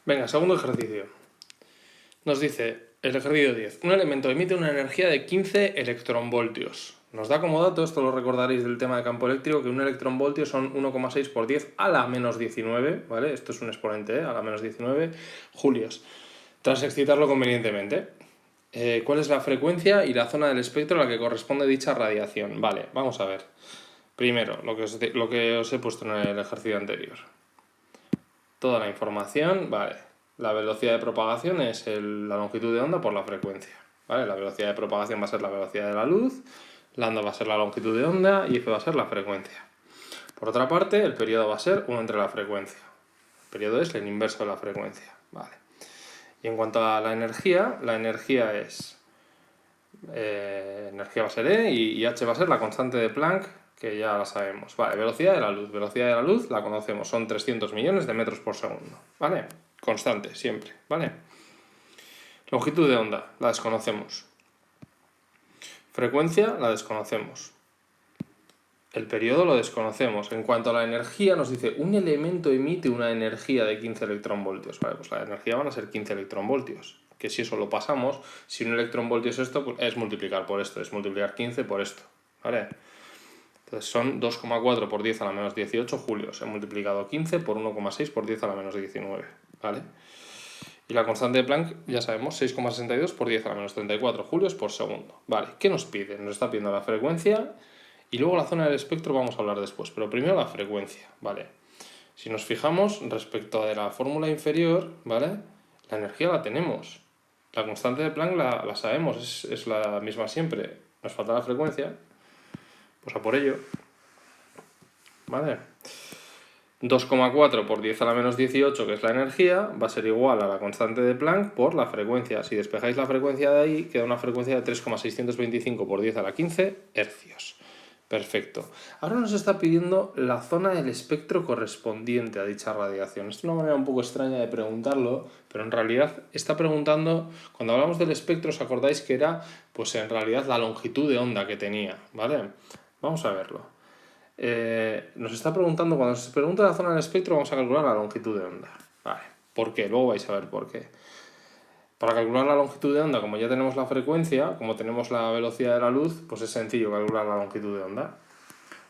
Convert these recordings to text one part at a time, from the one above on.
Venga, segundo ejercicio. Nos dice el ejercicio 10. Un elemento emite una energía de 15 electronvoltios. Nos da como dato, esto lo recordaréis del tema de campo eléctrico, que un electronvoltio son 1,6 por 10 a la menos 19, ¿vale? Esto es un exponente, a la menos 19 julios, tras excitarlo convenientemente. ¿Cuál es la frecuencia y la zona del espectro a la que corresponde dicha radiación? Vale, vamos a ver. Primero, lo que os he puesto en el ejercicio anterior. Toda la información, vale. La velocidad de propagación es la longitud de onda por la frecuencia, ¿vale? La velocidad de propagación va a ser la velocidad de la luz, lambda va a ser la longitud de onda y f va a ser la frecuencia. Por otra parte, el periodo va a ser 1 entre la frecuencia. El periodo es el inverso de la frecuencia, ¿vale? Y en cuanto a la energía es... energía va a ser E y h va a ser la constante de Planck, que ya la sabemos. Vale, velocidad de la luz. Velocidad de la luz la conocemos, son 300 millones de metros por segundo. ¿Vale? Constante, siempre. ¿Vale? Longitud de onda, la desconocemos. Frecuencia, la desconocemos. El periodo lo desconocemos. En cuanto a la energía, nos dice, un elemento emite una energía de 15 electronvoltios. Vale, pues la energía van a ser 15 electronvoltios. Que si eso lo pasamos, si un electronvoltio es esto, pues es multiplicar por esto, es multiplicar 15 por esto. ¿Vale? Entonces son 2,4 por 10 a la menos 18 julios. He multiplicado 15 por 1,6 por 10 a la menos 19. ¿Vale? Y la constante de Planck, ya sabemos, 6,62 por 10 a la menos 34 julios por segundo. Vale, ¿qué nos pide? Nos está pidiendo la frecuencia y luego la zona del espectro vamos a hablar después. Pero primero la frecuencia, ¿vale? Si nos fijamos respecto de la fórmula inferior, ¿vale? La energía la tenemos. La constante de Planck la sabemos, es la misma siempre. Nos falta la frecuencia. Pues a por ello, ¿vale? 2,4 por 10 a la menos 18, que es la energía, va a ser igual a la constante de Planck por la frecuencia. Si despejáis la frecuencia de ahí, queda una frecuencia de 3,625 por 10 a la 15 hercios. Perfecto. Ahora nos está pidiendo la zona del espectro correspondiente a dicha radiación. Es una manera un poco extraña de preguntarlo, pero en realidad está preguntando, cuando hablamos del espectro, ¿os acordáis que era, pues en realidad, la longitud de onda que tenía? ¿Vale? Vamos a verlo. Nos está preguntando, cuando se pregunta la zona del espectro, vamos a calcular la longitud de onda. Vale. ¿Por qué? Luego vais a ver por qué. Para calcular la longitud de onda, como ya tenemos la frecuencia, como tenemos la velocidad de la luz, pues es sencillo calcular la longitud de onda.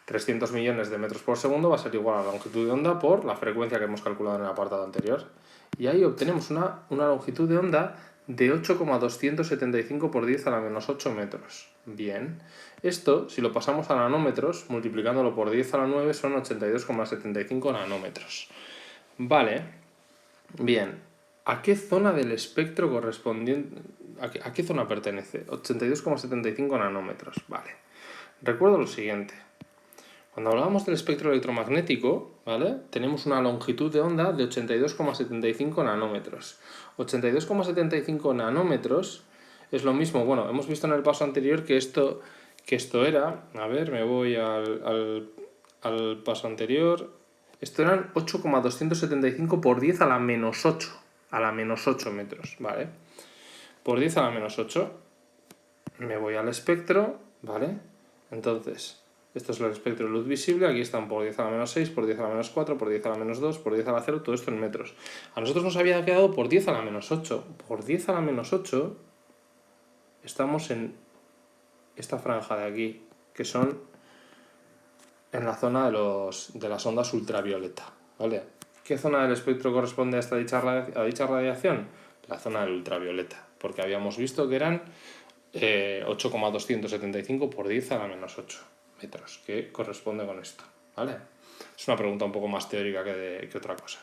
300 millones de metros por segundo va a ser igual a la longitud de onda por la frecuencia que hemos calculado en el apartado anterior. Y ahí obtenemos una longitud de onda de 8,275 por 10 a la menos 8 metros. Bien. Esto, si lo pasamos a nanómetros, multiplicándolo por 10 a la 9, son 82,75 nanómetros. Vale. Bien. ¿A qué zona del espectro correspondiente? ¿A qué zona pertenece? 82,75 nanómetros. Vale. Recuerdo lo siguiente. Cuando hablábamos del espectro electromagnético, ¿vale? Tenemos una longitud de onda de 82,75 nanómetros. 82,75 nanómetros es lo mismo. Bueno, hemos visto en el paso anterior que esto era... A ver, me voy al paso anterior. Esto eran 8,275 por 10 a la menos 8. A la menos 8 metros, ¿vale? Por 10 a la menos 8 me voy al espectro, ¿vale? Entonces, esto es el espectro de luz visible, aquí están por 10 a la menos 6, por 10 a la menos 4, por 10 a la menos 2, por 10 a la 0, todo esto en metros. A nosotros nos había quedado por 10 a la menos 8. Por 10 a la menos 8 estamos en esta franja de aquí, que son en la zona de las ondas ultravioleta, ¿vale? ¿Qué zona del espectro corresponde a dicha radiación? La zona del ultravioleta, porque habíamos visto que eran 8,275 por 10 a la menos 8 metros, que corresponde con esto, ¿vale? Es una pregunta un poco más teórica que otra cosa.